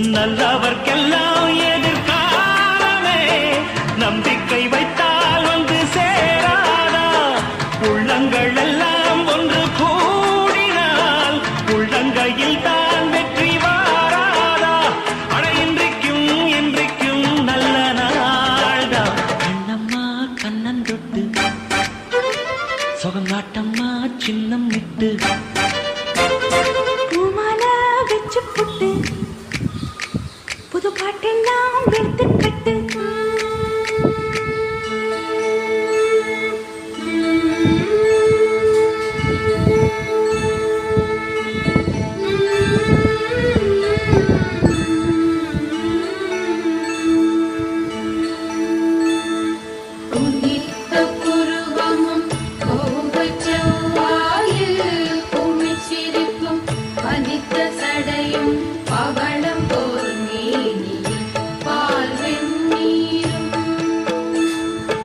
நல்லவர்க்கெல்லாம் எதிர்காலமே நம்பிக்கை வைத்தால் வந்து சேராதா உள்ளங்கள் எல்லாம் ஒன்று கூடினால் உள்ளங்கையில் தான் வெற்றி வாராதா அட இன்றைக்கும் இன்றைக்கும் நல்ல நாள்தான் கண்ணம்மா கண்ணன் தொட்டு சொகங்காட்டம்மா சின்னம் விட்டு பூமாலா வச்சு புட்டு புது பாட்டெல்லாம் வெட்டு கட்டு சடையும் பவள